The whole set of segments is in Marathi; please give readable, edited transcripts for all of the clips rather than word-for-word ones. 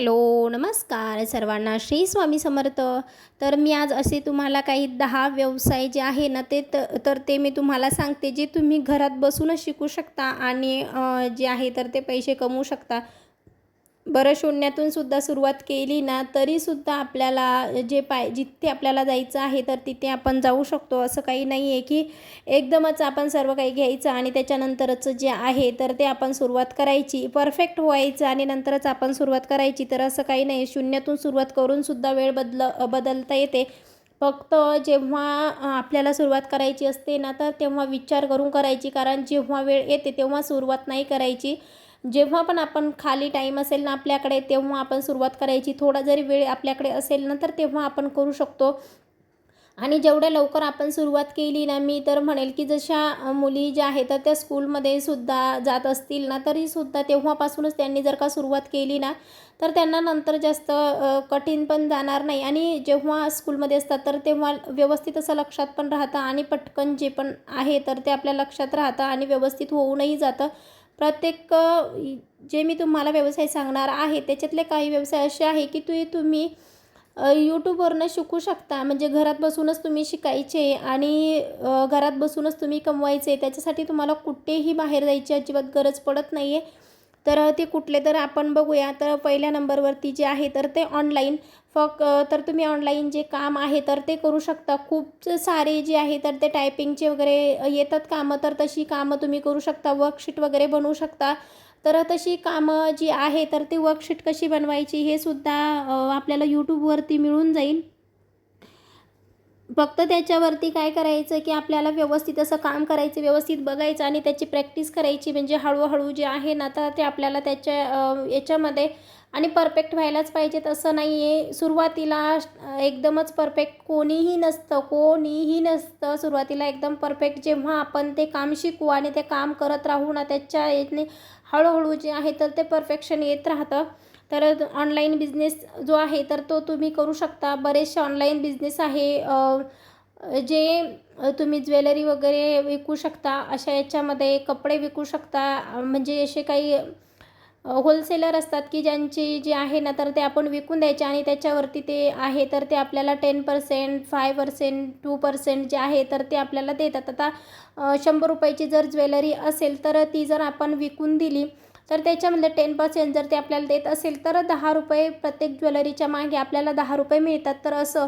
हॅलो, नमस्कार सर्वांना. श्री स्वामी समर्थ. तर मी आज असे तुम्हाला काही 10 व्यवसाय जे आहे ना ते मी तुम्हाला सांगते, जे तुम्ही घरात बसूनच शिकू शकता आणि जे आहे तर ते पैसे कमवू शकता. बरं, शून्यातून सुद्धा सुरुवात केली ना तरीसुद्धा आपल्याला जिथे आपल्याला जायचं आहे तर तिथे आपण जाऊ शकतो. असं काही नाही आहे की एकदमच आपण सर्व काही घ्यायचं आणि त्याच्यानंतरच जे आहे तर ते आपण सुरुवात करायची, परफेक्ट व्हायचं आणि नंतरच आपण सुरुवात करायची. तर असं काही नाही. शून्यातून सुरुवात करूनसुद्धा वेळ बदलता येते. फक्त जेव्हा आपल्याला सुरुवात करायची असते ना तर तेव्हा विचार करून करायची, कारण जेव्हा वेळ येते तेव्हा सुरुवात नाही करायची. जेव्हा पण आपण खाली टाईम असेल ना आपल्याकडे तेव्हा आपण सुरुवात करायची. थोडा जरी वेळ आपल्याकडे असेल ना तर तेव्हा आपण करू शकतो. आणि जेवढ्या लवकर आपण सुरुवात केली ना, मी तर म्हणेल की जशा मुली ज्या आहेत तर त्या स्कूलमध्ये सुद्धा जात असतील ना तरीसुद्धा तेव्हापासूनच त्यांनी जर का सुरुवात केली ना तर त्यांना नंतर जास्त कठीण पण जाणार नाही. आणि जेव्हा स्कूलमध्ये असतात तर तेव्हा व्यवस्थित असं लक्षात पण राहतं आणि पटकन जे पण आहे तर ते आपल्या लक्षात राहतं आणि व्यवस्थित होऊनही जातं. प्रत्येक जे मी तुम्हाला व्यवसाय सांगणार आहे त्याच्यातले काही व्यवसाय असे आहे की तुम्ही यूट्यूबवरनं शिकू शकता. म्हणजे घरात बसूनच तुम्ही शिकायचे आणि घरात बसूनच तुम्ही कमवायचे. त्याच्यासाठी तुम्हाला कुठेही बाहेर जायची अजिबात गरज पडत नाही आहे. तर ते कुठले तर आपण बघूया. तर पहिल्या नंबरवरती जे आहे तर ते ऑनलाईन. तर तुम्ही ऑनलाईन जे काम आहे तर ते करू शकता. खूप सारे जे आहे तर ते टायपिंगचे वगैरे येतात कामं, तर तशी कामं तुम्ही करू शकता. वर्कशीट वगैरे बनवू शकता. तर तशी कामं जी आहे तर ती वर्कशीट कशी बनवायची हे सुद्धा आपल्याला यूट्यूबवरती मिळून जाईल. फक्त त्याच्यावरती काय करायचं की आपल्याला व्यवस्थित असं काम करायचं, व्यवस्थित बघायचं आणि त्याची प्रॅक्टिस करायची. म्हणजे हळूहळू जे आहे ना तर ते आपल्याला त्याच्या याच्यामध्ये आणि परफेक्ट व्हायलाच पाहिजेत असं नाही आहे. सुरुवातीला एकदमच परफेक्ट कोणीही नसतं सुरुवातीला एकदम परफेक्ट. जेव्हा आपण ते काम शिकू आणि ते काम करत राहू ना त्याच्या याने हळूहळू जे आहे तर ते परफेक्शन येत राहतं. तर ऑनलाईन बिझनेस जो आहे तर तो तुम्ही करू शकता. बरेचसे ऑनलाईन बिझनेस आहे जे तुम्ही ज्वेलरी वगैरे विकू शकता. अशा याच्यामध्ये कपडे विकू शकता. म्हणजे असे काही होलसेलर असतात की ज्यांची जे आहे ना तर ते आपण विकून द्यायचे आणि त्याच्यावरती ते आहे तर ते आपल्याला 10%, 5%, 2% जे आहे तर ते आपल्याला देतात. आता 100 रुपयाची जर ज्वेलरी असेल तर ती जर आपण विकून दिली तर त्याच्यामध्ये 10% जर ते आपल्याला देत असेल तर 10 रुपये प्रत्येक ज्वेलरीच्या मागे आपल्याला 10 रुपये मिळतात. तर असं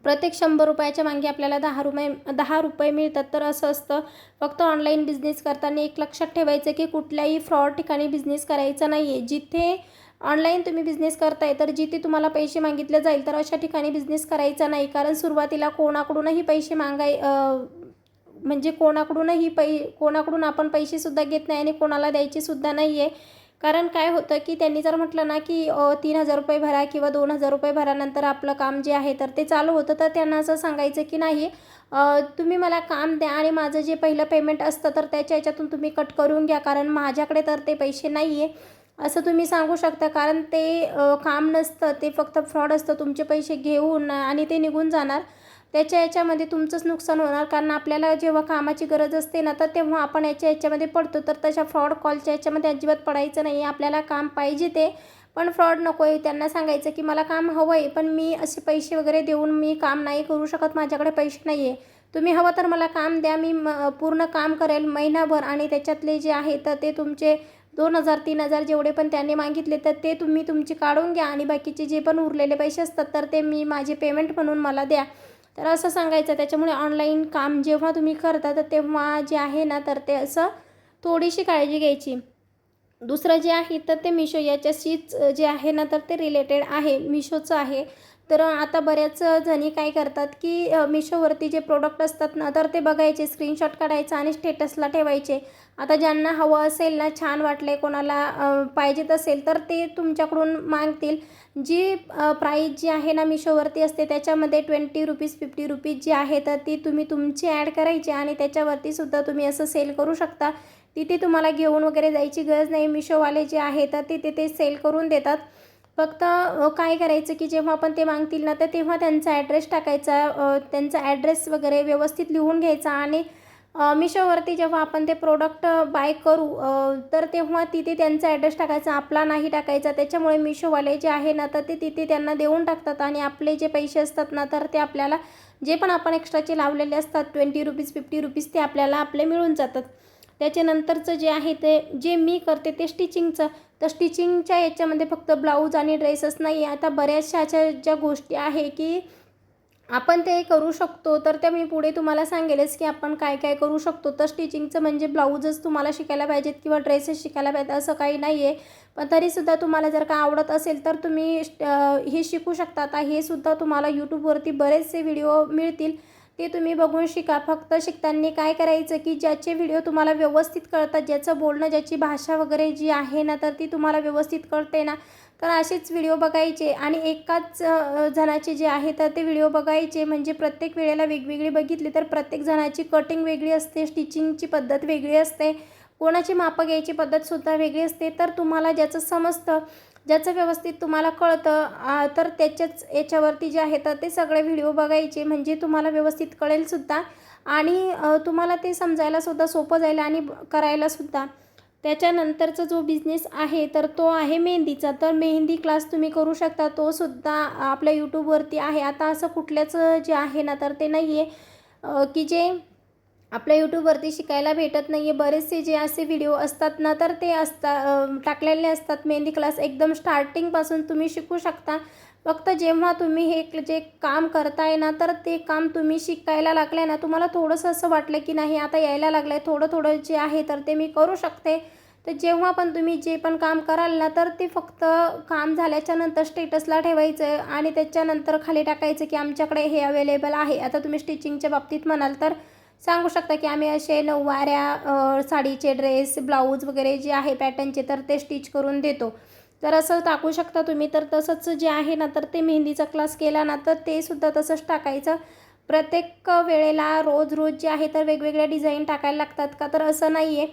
प्रत्येक 100 रुपयाच्या मागे आपल्याला 10 रुपये मिळतात. तर असं असतं. फक्त ऑनलाईन बिझनेस करताना एक लक्षात ठेवायचं की कुठल्याही फ्रॉड ठिकाणी बिझनेस करायचा नाही आहे. जिथे ऑनलाईन तुम्ही बिझनेस करताय तर जिथे तुम्हाला पैसे मागितले जाईल तर अशा ठिकाणी बिझनेस करायचा नाही. कारण सुरुवातीला कोणाकडूनही पैसे म्हणजे कोणाकडून आपण पैसेसुद्धा घेत नाही आणि कोणाला द्यायचेसुद्धा नाही आहे. कारण काय होतं की त्यांनी जर म्हटलं ना की 3,000 रुपये भरा किंवा 2,000 रुपये भरा, नंतर आपलं काम जे आहे तर ते चालू होतं. तर त्यांना असं सांगायचं की नाही, तुम्ही मला काम द्या आणि माझं जे पहिलं पेमेंट असतं तर त्याच्या ह्याच्यातून तुम्ही कट करून घ्या, कारण माझ्याकडे तर ते पैसे नाही आहे, असं तुम्ही सांगू शकता. कारण ते काम नसतं, ते फक्त फ्रॉड असतं. तुमचे पैसे घेऊन आणि ते निघून जाणार. याच्यामध्ये तुमचंच नुकसान होणार. कारण आपल्याला जेव्हा कामाची गरज असते ना तर तेव्हा आपण याच्यामध्ये पडतो. तर तशा फ्रॉड कॉलच्या याच्यामध्ये अजिबात पडायचं नाही. आपल्याला काम पाहिजे ते, पण फ्रॉड नको आहे. त्यांना सांगायचं की मला काम हवं आहे, पण मी असे पैसे वगैरे देऊन मी काम नाही करू शकत, माझ्याकडे पैसे नाही आहे. तुम्ही हवं तर मला काम द्या, मी पूर्ण काम करेल महिनाभर आणि त्याच्यातले जे आहे तर ते तुमचे 2,000 3,000 जेवढे पण त्यांनी मागितले तर ते तुम्ही तुमचे काढून घ्या आणि बाकीचे जे पण उरलेले पैसे असतात तर ते माझे पेमेंट म्हणून मला द्या. तर असं सांगायचं. त्याच्यामुळे ऑनलाईन काम जेव्हा तुम्ही करता तर तेव्हा जे आहे ना तर ते असं थोडीशी काळजी घ्यायची. दुसरं जे आहे तर ते मिशो याच्याशीच जे आहे ना तर ते रिलेटेड आहे, मिशोचं आहे. तर आता बऱ्याच जणी काय करतात की मिशोवरती जे प्रोडक्ट असतात ना तर ते बघायचे, स्क्रीनशॉट काढायचा आणि स्टेटसला ठेवायचे. आता ज्यांना हवं असेल ना, छान वाटले, कोणाला पाहिजेत असेल तर ते तुमच्याकडून मागतील. जी प्राईस जी आहे ना मिशोवरती असते त्याच्यामध्ये ₹20, ₹50 जी आहे तर ती तुम्ही तुमची ॲड करायची आणि त्याच्यावरती सुद्धा तुम्ही असं सेल करू शकता. तिथे तुम्हाला घेऊन वगैरे जायची गरज नाही. मिशोवाले जे आहे तर ते सेल करून देतात. फक्त काय करायचं की जेव्हा आपण ते मागतील ना तर तेव्हा त्यांचा ॲड्रेस टाकायचा. त्यांचा ॲड्रेस वगैरे व्यवस्थित लिहून घ्यायचा आणि मिशोवरती जेव्हा आपण ते प्रोडक्ट बाय करू तर तेव्हा तिथे त्यांचा ॲड्रेस टाकायचा, आपला नाही टाकायचा. त्याच्यामुळे मिशोवाले जे आहे ना तर ते तिथे त्यांना देऊन टाकतात आणि आपले जे पैसे असतात ना तर ते आपल्याला जे पण आपण एक्स्ट्राचे लावलेले असतात ₹20 ₹50 ते आपल्याला आपले मिळून जातात. त्याच्यानंतरचं जे आहे ते जे मी करते ते स्टिचिंगचं. तर स्टिचिंगच्या याच्यामध्ये फक्त ब्लाऊज आणि ड्रेसच नाही आहे. आता बऱ्याचशा अशा ज्या गोष्टी आहे की आपण ते करू शकतो, तर ते मी पुढे तुम्हाला सांगेलच की आपण काय काय करू शकतो. तर स्टिचिंगचं म्हणजे ब्लाऊजच तुम्हाला शिकायला पाहिजेत किंवा ड्रेसेस शिकायला पाहिजेत असं काही नाही आहे. पण तरीसुद्धा तुम्हाला जर का आवडत असेल तर तुम्ही हे शिकू शकता. आता हे सुद्धा तुम्हाला यूट्यूबवरती बरेचसे व्हिडिओ मिळतील, ते तुम्ही बघून शिका. फक्त शिकताना काय करायचं की ज्याचे व्हिडिओ तुम्हाला व्यवस्थित कळतात, ज्याचं बोलणं, ज्याची भाषा वगैरे जी आहे ना तर ती तुम्हाला व्यवस्थित कळते ना, तर असेच व्हिडिओ बघायचे आणि एकाच जणाचे जे आहे तर ते व्हिडिओ बघायचे. म्हणजे प्रत्येक वेळेला वेगवेगळी बघितली तर प्रत्येक जणाची कटिंग वेगळी असते, स्टिचिंगची पद्धत वेगळी असते, कोणाची मापं घ्यायची पद्धतसुद्धा वेगळी असते. तर तुम्हाला ज्याचं समजतं, ज्याचं व्यवस्थित तुम्हाला कळतं तर त्याच्याच याच्यावरती जे आहे तर ते सगळे व्हिडिओ बघायचे. म्हणजे तुम्हाला व्यवस्थित कळेलसुद्धा आणि तुम्हाला ते समजायलासुद्धा सोपं जाईल आणि करायलासुद्धा. त्याच्यानंतरचा जो बिझनेस आहे तर तो आहे मेहंदीचा. तर मेहंदी क्लास तुम्ही करू शकता, तो सुद्धा आपल्या यूट्यूबवरती आहे. आता असं कुठल्याच जे आहे ना तर ते नाही आहे की जे आपल्या यूट्यूबवरती शिकायला भेटत नाही आहे. बरेचसे जे असे व्हिडिओ असतात ना तर ते टाकलेले असतात. मेहंदी क्लास एकदम स्टार्टिंगपासून तुम्ही शिकू शकता. फक्त जेव्हा तुम्ही हे जे काम करताय ना तर ते काम तुम्ही शिकायला लागले ना, तुम्हाला थोडंसं असं वाटलं की नाही आता यायला लागलं आहे, थोडं थोडं जे आहे तर ते मी करू शकते. तर जेव्हा पण तुम्ही जे पण काम कराल ना तर ते फक्त काम झाल्याच्या नंतर स्टेटसला ठेवायचं आणि त्याच्यानंतर खाली टाकायचं की आमच्याकडे हे अवेलेबल आहे. आता तुम्ही स्टिचिंगच्या बाबतीत म्हणाल तर सांगू शकता की आम्ही असे नऊवाऱ्या साडीचे ड्रेस, ब्लाऊज वगैरे जे आहे पॅटर्नचे तर ते स्टिच करून देतो. तर असं टाकू शकता तुम्ही. तर तसंच जे आहे ना तर ते मेहंदीचा क्लास केला ना तर ते सुद्धा तसंच टाकायचं. प्रत्येक वेळेला रोज जे आहे तर वेगवेगळ्या डिझाईन टाकायला लागतात का, तर असं नाही आहे.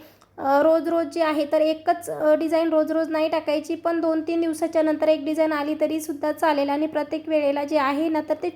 रोज जे आहे तर एकच डिझाईन रोज नाही टाकायची, पण 2-3 दिवसाच्या नंतर एक डिझाईन आली तरीसुद्धा चालेल. आणि प्रत्येक वेळेला जे आहे ना तर ते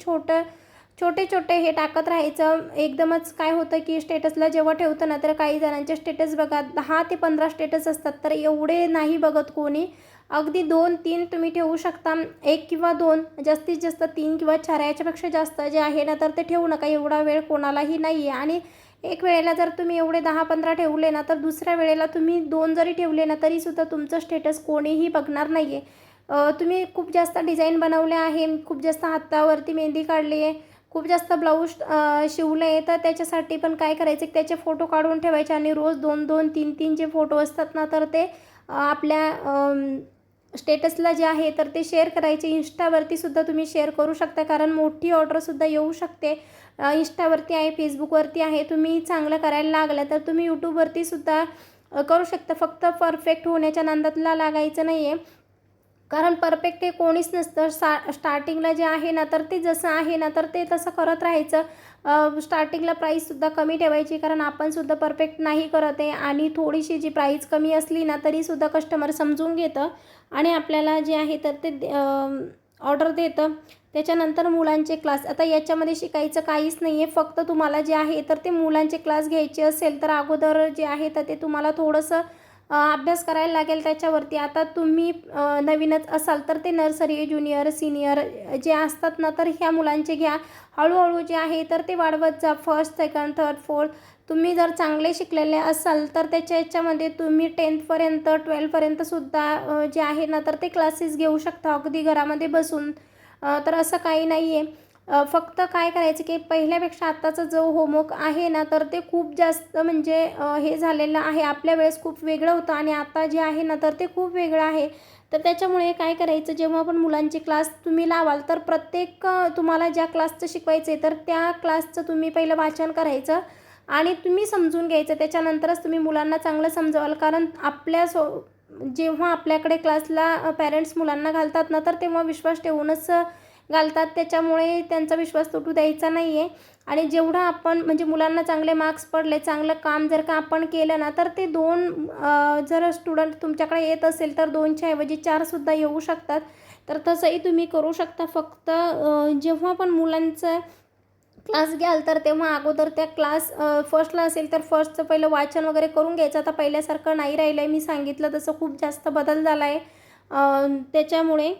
छोटे हे टाकत राहायचं. एकदमच काय होतं की स्टेटसला जेव्हा ठेवतं ना तर काही जणांचे स्टेटस बघा 10 ते 15 स्टेटस असतात, तर एवढे नाही बघत कोणी. अगदी 2-3 तुम्ही ठेवू शकता, 1 किंवा 2, जास्तीत जास्त 3 किंवा 4, याच्यापेक्षा जास्त जे आहे ना तर ते ठेवू नका. एवढा वेळ कोणालाही नाही आहे. आणि एक वेळेला जर तुम्ही एवढे 10-15 ठेवले ना तर दुसऱ्या वेळेला तुम्ही 2 जरी ठेवले ना तरीसुद्धा तुमचं स्टेटस कोणीही बघणार नाही आहे. तुम्ही खूप जास्त डिझाईन बनवले आहे, खूप जास्त हातावरती मेहंदी काढली आहे, खूप जास्त ब्लाऊज शिवलं आहे, तर त्याच्यासाठी पण काय करायचं की त्याचे फोटो काढून ठेवायचे आणि रोज 2-2, 3-3 जे फोटो असतात ना तर ते आपल्या स्टेटसला जे आहे तर ते शेअर करायचे. इंस्टावरती सुद्धा तुम्ही शेअर करू शकता, कारण मोठी ऑर्डरसुद्धा येऊ शकते. इंस्टावरती आहे, फेसबुकवरती आहे. तुम्ही चांगलं करायला लागलं तर तुम्ही यूट्यूबवरती सुद्धा करू शकता. फक्त परफेक्ट होण्याच्या नादाला लागायचं नाही आहे, कारण परफेक्ट हे कोणीच नसतं. स्टार्टिंगला जे आहे ना तर ते जसं आहे ना तर ते तसं करत राहायचं. स्टार्टिंगला प्राईससुद्धा कमी ठेवायची, कारण आपणसुद्धा परफेक्ट नाही करत आहे आणि थोडीशी जी प्राईस कमी असली ना तरीसुद्धा कस्टमर समजून घेतं आणि आपल्याला जे आहे तर ते ऑर्डर देतं. त्याच्यानंतर मुलांचे क्लास. आता याच्यामध्ये शिकायचं काहीच नाही आहे. फक्त तुम्हाला जे आहे तर ते मुलांचे क्लास घ्यायचे असेल तर अगोदर जे आहे तर ते तुम्हाला थोडंसं अभ्यास करायला लागेल त्याच्यावरती. आता तुम्ही नवीनच असाल तर ते नर्सरी, ज्युनियर, सीनियर जे असतात ना तर ह्या मुलांचे घ्या. हळूहळू जे आहे तर ते वाढवत जा. First, second, third, fourth. तुम्ही जर चांगले शिकलेले असाल तर याच्यामध्ये तुम्ही 10th पर्यंत, 12th पर्यंतसुद्धा जे आहे ना तर ते क्लासेस घेऊ शकता अगदी घरामध्ये बसून. तर असं काही नाही आहे. फक्त काय करायचं की पहिल्यापेक्षा आत्ताचा जो होमवर्क आहे ना तर ते खूप जास्त म्हणजे हे झालेलं आहे. आपल्या वेळेस खूप वेगळं होतं आणि आता जे आहे ना तर ते खूप वेगळं आहे. तर त्याच्यामुळे काय करायचं, जेव्हा पण मुलांचे क्लास तुम्ही लावाल तर प्रत्येक तुम्हाला ज्या क्लासचं शिकवायचं आहे तर त्या क्लासचं तुम्ही पहिलं वाचन करायचं आणि तुम्ही समजून घ्यायचं. त्याच्यानंतरच तुम्ही मुलांना चांगलं समजवाल, कारण जेव्हा आपल्याकडे क्लासला पॅरेंट्स मुलांना घालतात ना तर तेव्हा विश्वास ठेवूनच घालतात. त्याच्यामुळे त्यांचा विश्वास तुटू द्यायचा नाही आहे. आणि जेवढं आपण म्हणजे मुलांना चांगले मार्क्स पडले, चांगलं काम जर का आपण केलं ना तर ते 2 जर स्टुडंट तुमच्याकडे येत असेल तर 2च्या ऐवजी 4सुद्धा येऊ शकतात. तर तसंही तुम्ही करू शकता. फक्त जेव्हा पण मुलांचं क्लास घ्याल तर तेव्हा अगोदर त्या क्लास फर्स्टला असेल तर फर्स्टचं पहिलं वाचन वगैरे करून घ्यायचं. आता पहिल्यासारखं नाही राहिलं आहे, मी सांगितलं तसं खूप जास्त बदल झाला आहे. त्याच्यामुळे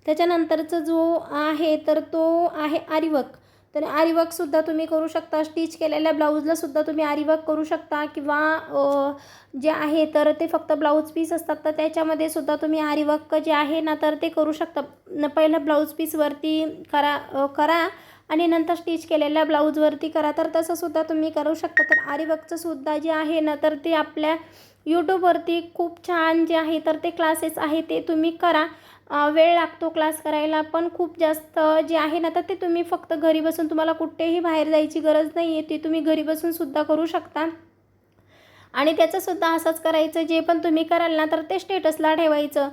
त्याच्यानंतरचं जो आहे तर तो आहे आरीवर्क. तर आरीवर्कसुद्धा तुम्ही करू शकता. स्टिच केलेल्या ब्लाऊजलासुद्धा तुम्ही आरीवर्क करू शकता किंवा जे आहे तर ते फक्त ब्लाऊज पीस असतात तर त्याच्यामध्ये सुद्धा तुम्ही आरीवर्क जे आहे ना तर ते करू शकता. पहिलं ब्लाऊज पीसवरती करा आणि नंतर स्टिच केलेल्या ब्लाऊजवरती करा. तर तसंसुद्धा तुम्ही करू शकता. तर आरीवर्कचंसुद्धा जे आहे ना तर ते आपल्या यूट्यूबवरती खूप छान जे आहे तर ते क्लासेस आहे ते तुम्ही करा. वेळ लागतो क्लास करायला पण खूप जास्त जे आहे ना तर ते तुम्ही फक्त घरी बसून, तुम्हाला कुठेही बाहेर जायची गरज नाही आहे, ते तुम्ही घरी बसूनसुद्धा करू शकता. आणि त्याचंसुद्धा असंच करायचं, जे पण तुम्ही कराल ना तर ते स्टेटसला ठेवायचं.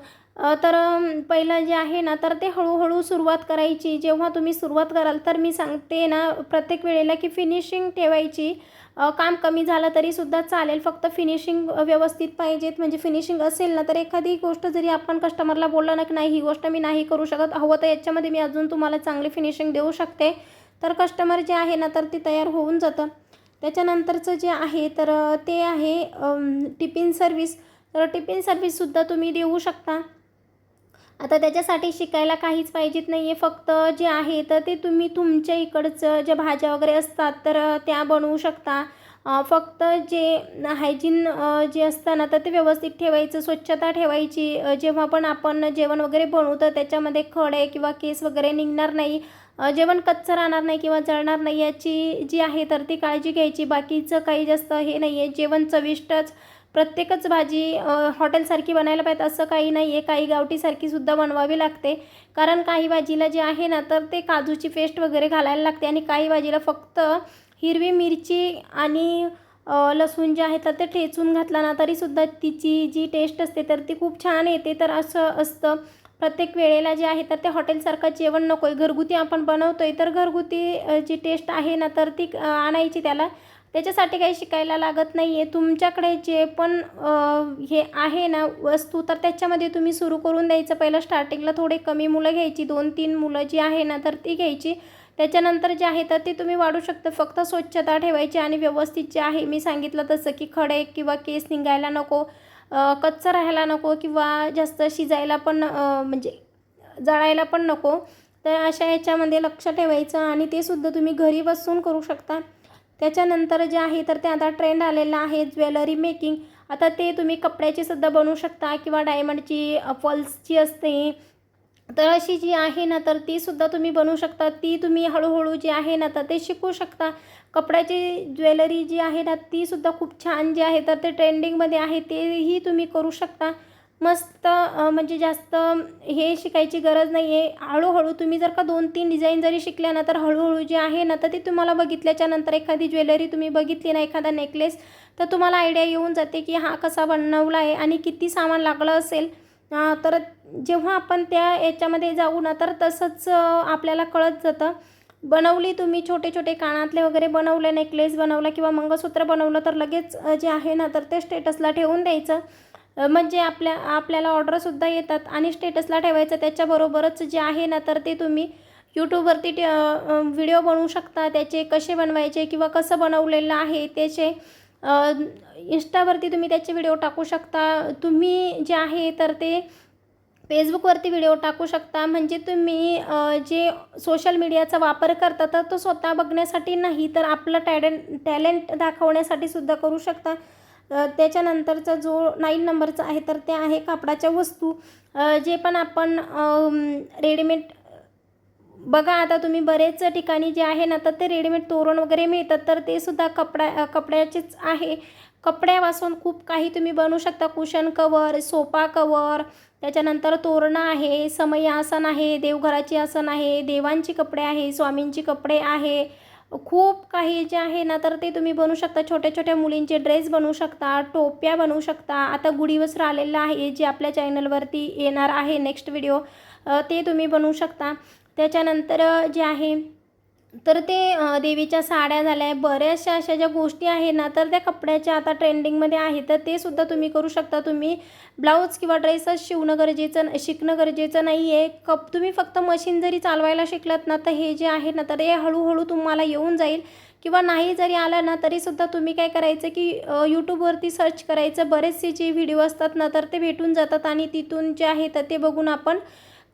पहिलं जे आहे ना तर ते हळूहळू सुरुवात करायची. जेव्हा तुम्ही सुरुवात कराल तर मी सांगते ना प्रत्येक वेळेला की फिनिशिंग ठेवायची. काम कमी झालं तरीसुद्धा चालेल, फक्त फिनिशिंग व्यवस्थित पाहिजेत. म्हणजे फिनिशिंग असेल ना तर एखादी गोष्ट जरी आपण कस्टमरला बोललं ना की नाही ही गोष्ट मी नाही करू शकत, हवं तर याच्यामध्ये मी अजून तुम्हाला चांगली फिनिशिंग देऊ शकते, तर कस्टमर जे आहे ना तर ते तयार होऊन जातं. त्याच्यानंतरचं जे आहे तर ते आहे टिफिन सर्व्हिस. तर टिफिन सर्व्हिससुद्धा तुम्ही देऊ शकता. आता त्याच्यासाठी शिकायला काहीच पाहिजेत नाही आहे, फक्त जे आहे तर ते तुम्ही तुमच्या इकडचं ज्या भाज्या वगैरे असतात तर त्या बनवू शकता. फक्त जे हायजीन जे असतं ना तर ते व्यवस्थित ठेवायचं, स्वच्छता ठेवायची. जेव्हा पण आपण जेवण वगैरे बनवू त्याच्यामध्ये खडे किंवा केस वगैरे निघणार नाही, जेवण कच्चं राहणार नाही किंवा जळणार नाही याची जी आहे तर ती काळजी घ्यायची. बाकीचं काही जास्त हे नाही आहे, जेवण चविष्टच. प्रत्येकच भाजी हॉटेलसारखी बनायला पाहिजे असं काही नाही आहे, काही गावठीसारखीसुद्धा बनवावी लागते. कारण काही भाजीला जे आहे ना तर ते काजूची पेस्ट वगैरे घालायला लागते आणि काही भाजीला फक्त हिरवी मिरची आणि लसूण जे आहे तर ते ठेचून घातला ना तरीसुद्धा तिची जी टेस्ट असते तर ती खूप छान येते. तर असं असतं प्रत्येक वेळेला जे आहे तर ते हॉटेलसारखं जेवण नको आहे. घरगुती आपण बनवतो आहे तर घरगुती जी टेस्ट आहे ना तर ती आणायची त्याला. त्याच्यासाठी काही शिकायला लागत नाही आहे. तुमच्याकडे जे पण हे आहे ना वस्तू तर त्याच्यामध्ये तुम्ही सुरू करून द्यायचं. पहिलं स्टार्टिंगला थोडे कमी मुलं घ्यायची, 2-3 मुलं जी आहे ना तर ती घ्यायची. त्याच्यानंतर जे आहे तर ते तुम्ही वाढू शकता. फक्त स्वच्छता ठेवायची आणि व्यवस्थित जे आहे मी सांगितलं तसं की खडे किंवा केस निघायला नको, कच्चं राहायला नको किंवा जास्त शिजायला पण म्हणजे जळायला पण नको. तर अशा ह्याच्यामध्ये लक्ष ठेवायचं आणि ते सुद्धा तुम्ही घरी बसून करू शकता. त्याच्यानंतर जे आहे तर ते आता ट्रेंड आलेलं आहे ज्वेलरी मेकिंग. आता ते तुम्ही कपड्याची सुद्धा बनवू शकता किंवा डायमंडची फॉल्सची असते. तर अशी जी आहे ना तर ती सुद्धा तुम्ही बनवू शकता. ती तुम्ही हळूहळू जी आहे ना तर ते शिकू शकता. कपड्याची ज्वेलरी जी आहे ना ती सुद्धा खूप छान जी आहे तर ते ट्रेंडिंगमध्ये आहे, तेही तुम्ही करू शकता. मस्त म्हणजे जास्त हे शिकायची गरज नाही आहे. हळूहळू तुम्ही जर का 2-3 डिझाईन जरी शिकल्या ना तर हळूहळू जे आहे ना तर ती तुम्हाला बघितल्याच्या नंतर एखादी ज्वेलरी तुम्ही बघितली ना, एखादा नेकलेस, तर तुम्हाला आयडिया येऊन जाते की हा कसा बनवला आहे आणि किती सामान लागलं असेल. तर जेव्हा आपण त्या याच्यामध्ये जाऊ ना तर तसंच आपल्याला कळत जातं. बनवली तुम्ही छोटे छोटे कानातले वगैरे बनवले, नेकलेस बनवला किंवा मंगळसूत्र बनवलं तर लगेच जे आहे ना तर ते स्टेटसला ठेवून द्यायचं. म्हणजे आपल्याला ऑर्डरसुद्धा येतात आणि स्टेटसला ठेवायचं. त्याच्याबरोबरच जे आहे ना तर ते तुम्ही यूट्यूबवरती व्हिडिओ बनवू शकता. त्याचे कसे बनवायचे किंवा कसं बनवलेलं आहे त्याचे इंस्टावरती तुम्ही त्याचे व्हिडिओ टाकू शकता. तुम्ही जे आहे तर ते फेसबुकवरती व्हिडिओ टाकू शकता. म्हणजे तुम्ही जे सोशल मीडियाचा वापर करता तर तो स्वतः बघण्यासाठी नाही तर आपलं टॅलेंट दाखवण्यासाठी सुद्धा करू शकता. त्याच्यानंतरचा जो 9 नंबरचा आहे तर ते आहे कापडाच्या वस्तू. जे पण आपण रेडीमेड बघा, आता तुम्ही बरेच ठिकाणी जे आहे ना तर ते रेडीमेड तोरण वगैरे मिळतात तर ते सुद्धा कपड्याचेच आहे. कपड्यापासून खूप काही तुम्ही बनवू शकता. कुशन कवर, सोफा कवर, त्याच्यानंतर तोरणं आहे, समई आसन आहे, देवघराची आसन आहे, देवांची कपडे आहे, स्वामींची कपडे आहे. खूप काही जे आहे ना तर ते तुम्ही बनवू शकता. छोट्या छोट्या मुलींचे ड्रेस बनवू शकता, टोप्या बनवू शकता. आता गुढीवस्त्र आलेलं आहे जे आपल्या चॅनलवरती येणार आहे नेक्स्ट व्हिडिओ, ते तुम्ही बनवू शकता. त्याच्यानंतर जे आहे तर ते देवीच्या साड्या झाल्या, बऱ्याचशा अशा ज्या गोष्टी आहे ना, तर त्या कपड्याच्या आता ट्रेंडिंगमध्ये आहे, तर ते सुद्धा तुम्ही करू शकता. तुम्ही ब्लाऊज किंवा ड्रेसच शिकणं गरजेचं नाही आहे. तुम्ही फक्त मशीन जरी चालवायला शिकलात ना, तर हे जे आहे ना, तर हे हळूहळू तुम्हाला येऊन जाईल. किंवा नाही जरी आलं ना, तरीसुद्धा तुम्ही काय करायचं की यूट्यूबवरती सर्च करायचं. बरेचसे जे व्हिडिओ असतात ना, तर ते भेटून जातात आणि तिथून जे आहे तर ते बघून आपण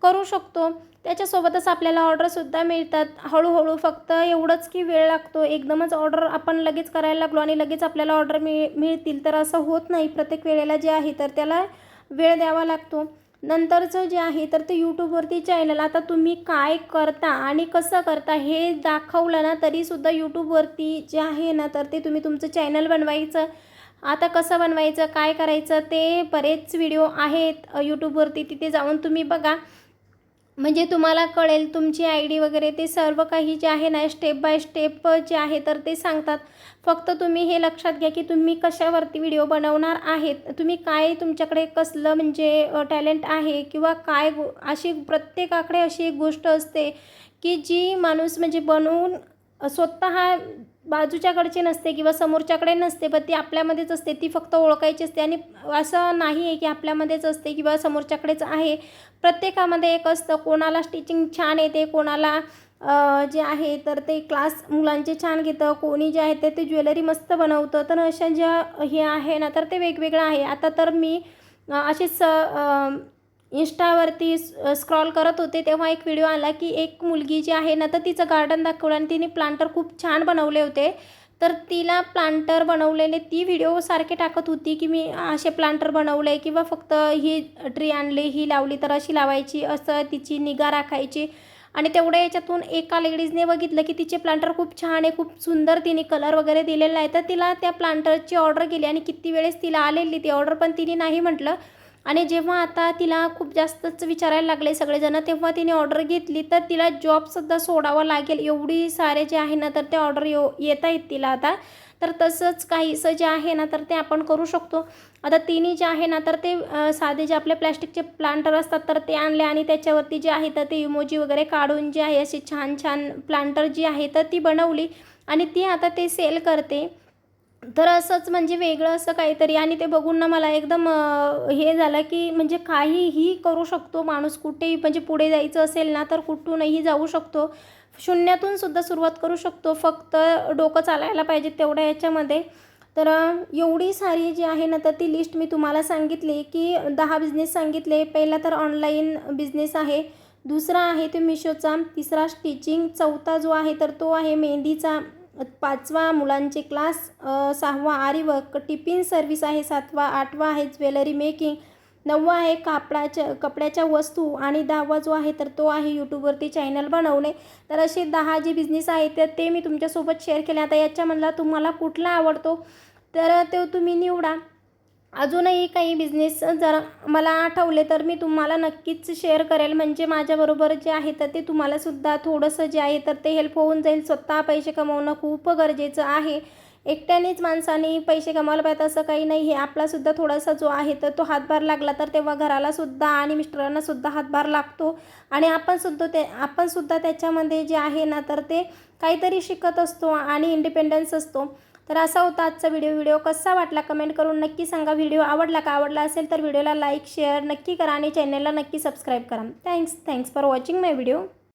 करू शकतो. त्याच्यासोबतच आपल्याला ऑर्डरसुद्धा मिळतात हळूहळू. फक्त एवढंच की वेळ लागतो. एकदमच ऑर्डर आपण लगेच करायला लागलो आणि लगेच आपल्याला ऑर्डर मिळतील तर असं होत नाही. प्रत्येक वेळेला जे आहे तर त्याला वेळ द्यावा लागतो. नंतरचं जे आहे तर ते यूट्यूबवरती चॅनल, आता तुम्ही काय करता आणि कसं करता हे दाखवलं ना, तरीसुद्धा यूट्यूबवरती जे आहे ना, तर ते तुम्ही तुमचं चॅनल बनवायचं. आता कसं बनवायचं, काय करायचं, ते बरेच व्हिडिओ आहेत यूट्यूबवरती, तिथे जाऊन तुम्ही बघा. म्हणजे तुम्हाला कळेल. तुमची आय डी वगैरे ते सर्व काही जे आहे ना, स्टेप बाय स्टेप जे आहे तर ते सांगतात. फक्त तुम्ही हे लक्षात घ्या की तुम्ही कशावरती व्हिडिओ बनवणार आहेत. तुम्ही काय, तुमच्याकडे कसलं म्हणजे टॅलेंट आहे किंवा काय अशी प्रत्येकाकडे अशी एक गोष्ट असते की जी माणूस म्हणजे बनवून स्वतः बाजूच्याकडचे नसते किंवा समोरच्याकडे नसते, पण ती आपल्यामध्येच असते. ती फक्त ओळखायची असते आणि असं नाही आहे की आपल्यामध्येच असते किंवा समोरच्याकडेच आहे. प्रत्येकामध्ये एक असतं. कोणाला स्टिचिंग छान येते, कोणाला जे आहे तर ते क्लास मुलांचे छान घेतं, कोणी जे आहे ते ज्वेलरी मस्त बनवतं. तर अशा ज्या हे आहे ना, तर ते वेगवेगळं आहे. आता तर मी अशीच इंस्टावरती स्क्रॉल करत होते, तेव्हा एक व्हिडिओ आला की एक मुलगी जी आहे ना, तर तिचं गार्डन दाखवलं आणि तिने प्लांटर खूप छान बनवले होते. तर तिला प्लांटर बनवलेले ती व्हिडिओ सारखे टाकत होती की मी असे प्लांटर बनवले किंवा फक्त ही ट्री आणली, ही लावली तर अशी लावायची, असं तिची निगा राखायची. आणि तेवढ्या याच्यातून एका लेडीजने बघितलं की तिचे प्लांटर खूप छान आहे, खूप सुंदर तिने कलर वगैरे दिलेला आहे. तर तिला त्या प्लांटरची ऑर्डर केली आणि किती वेळेस तिला आलेली ती ऑर्डर, पण तिने नाही म्हटलं. आणि जेव्हा आता तिला खूप जास्तच विचारायला लागले सगळेजण, तेव्हा तिने ऑर्डर घेतली. तर तिला जॉबसुद्धा सोडावा लागेल, एवढी सारे जे आहे ना, तर ते ऑर्डर येत आहेत तिला आता. तर तसंच काहीसं जे आहे ना, तर ते आपण करू शकतो. आता तिने जे आहे ना, तर ते साधे जे आपले प्लॅस्टिकचे प्लांटर असतात तर ते आणले आणि त्याच्यावरती जे आहे तर ते इमोजी वगैरे काढून जे आहे अशी छान छान प्लांटर जी आहे तर ती बनवली आणि ती आता ते सेल करते. तर असंच म्हणजे वेगळं असं काहीतरी, आणि ते बघून ना मला एकदम हे झालं की म्हणजे काहीही करू शकतो माणूस कुठेही. म्हणजे पुढे जायचं असेल ना, तर कुठूनही जाऊ शकतो. शून्यातून सुद्धा सुरुवात करू शकतो. फक्त डोकं चालायला पाहिजे तेवढ्या याच्यामध्ये. तर एवढी सारी जी आहे ना, तर ती लिस्ट मी तुम्हाला सांगितली की 10 बिझनेस सांगितले. पहिला तर ऑनलाईन बिझनेस आहे, दुसरा आहे तो मिशोचा, तिसरा स्टिचिंग, चौथा जो आहे तर तो आहे मेहंदीचा, पाचवा मुलांचे क्लास, सहावा आरीवर्क, टिफिन सर्व्हिस आहे सातवा, आठवा आहे ज्वेलरी मेकिंग, नववा आहे कपड्याच्या वस्तू आणि 10वा जो आहे तर तो आहे यूट्यूबवरती चॅनल बनवणे. तर असे 10 जे बिझनेस आहेत तर ते मी तुमच्यासोबत शेअर केले. आता याच्यामधला तुम्हाला कुठला आवडतो तर तो तुम्ही निवडा. अजूनही काही बिझनेस जर मला आठवले तर मी तुम्हाला नक्कीच शेअर करेल. म्हणजे माझ्याबरोबर जे आहे तर ते तुम्हालासुद्धा थोडंसं जे आहे तर ते हेल्प होऊन जाईल. स्वतः पैसे कमवणं खूप गरजेचं आहे. एकट्यानेच माणसाने पैसे कमवायला पाहिजे असं काही नाही आहे. आपलासुद्धा थोडासा जो आहे तर तो हातभार लागला तर तेव्हा घरालासुद्धा आणि मिस्टरांनासुद्धा हातभार लागतो आणि आपणसुद्धा त्याच्यामध्ये जे आहे ना तर ते काहीतरी शिकत असतो आणि इंडिपेंडन्स असतो. तर असा होता आजचा व्हिडिओ कसा वाटला कमेंट करून नक्की सांगा. व्हिडिओ आवडला असेल तर व्हिडिओला लाईक शेअर नक्की करा आणि चॅनलला नक्की सबस्क्राईब करा. Thanks for watching my video.